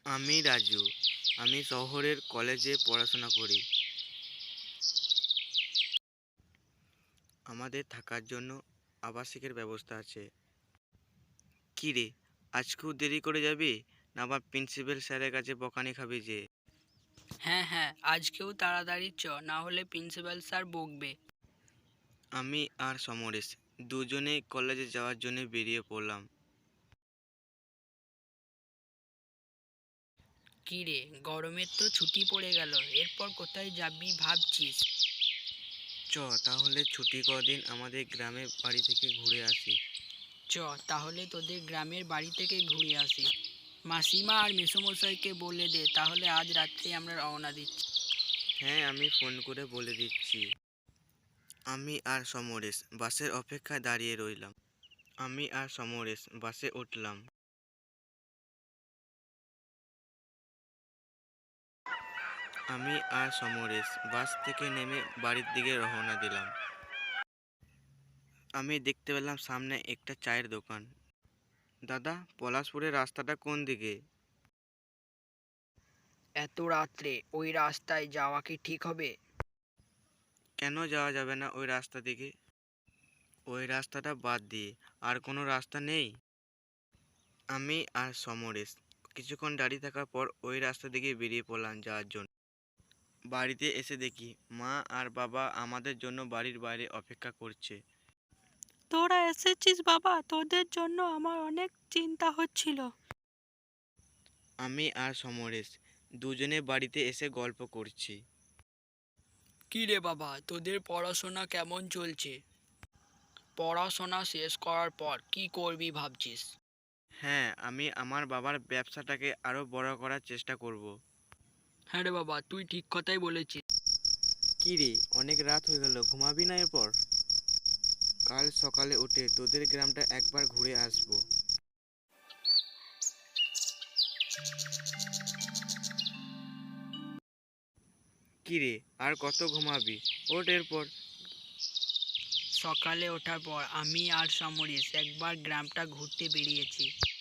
আমি রাজু। আমি শহরের কলেজে পড়াশোনা করি। আমাদের থাকার জন্য আবাসিকের ব্যবস্থা আছে। কি রে, আজকেও দেরি করে যাবি না আবার প্রিন্সিপাল স্যারের কাছে বকানি খাবি যে? হ্যাঁ হ্যাঁ, আজকেও তাড়াতাড়ি চ, না হলে প্রিন্সিপাল স্যার বকবে। আমি আর সমরেশ দুজনেই কলেজে যাওয়ার জন্য বেরিয়ে পড়লাম। কি রে, গরমের তো ছুটি পড়ে গেল, এরপর কোথায় যাবি ভাবছিস? চ, তাহলে ছুটি কদিন আমাদের গ্রামের বাড়ি থেকে ঘুরে আসি। চ, তাহলে তোদের গ্রামের বাড়ি থেকে ঘুরে আসি। মাসিমা আর মেসোমশাইকে বলে দে, তাহলে আজ রাত্রে আমরা রওনা দিচ্ছি। হ্যাঁ, আমি ফোন করে বলে দিচ্ছি। আমি আর সমরেশ বাসের অপেক্ষায় দাঁড়িয়ে রইলাম। আমি আর সমরেশ বাসে উঠলাম। আমি আর সমরেশ বাস থেকে নেমে বাড়ির দিকে রওনা দিলাম। আমি দেখতে পেলাম সামনে একটা চায়ের দোকান। দাদা, পলাশপুরের রাস্তাটা কোন দিকে? এত রাত্রে ওই রাস্তায় যাওয়া কি ঠিক হবে? কেন যাওয়া যাবে না ওই রাস্তা দিকে? ওই রাস্তাটা বাদ দিয়ে আর কোনো রাস্তা নেই? আমি আর সমরেশ কিছুক্ষণ দাঁড়িয়ে থাকার পর ওই রাস্তা দিকে বেরিয়ে পড়লাম যাওয়ার জন্য। বাড়িতে এসে দেখি মা আর বাবা আমাদের জন্য বাড়ির বাইরে অপেক্ষা করছে। তোরা এসেছিস বাবা, তোদের জন্য আমার অনেক চিন্তা হচ্ছিল। আমি আর সমরেশ দুজনে বাড়িতে এসে গল্প করছি। কি রে বাবা, তোদের পড়াশোনা কেমন চলছে? পড়াশোনা শেষ করার পর কি করবি ভাবছিস? হ্যাঁ, আমি আমার বাবার ব্যবসাটাকে আরো বড় করার চেষ্টা করব। হ্যাঁ রে বাবা, তুই ঠিক কথাই বলেছিস। কি রে, অনেক রাত হয়ে গেল, ঘুমাবি না এরপর? কাল সকালে উঠে তোদের গ্রামটা একবার ঘুরে আসবো। কি রে, আর কত ঘুমাবি? ওঠ এরপর। সকালে ওঠার পর আমি আর সমরেশ একবার গ্রামটা ঘুরতে বেরিয়েছি।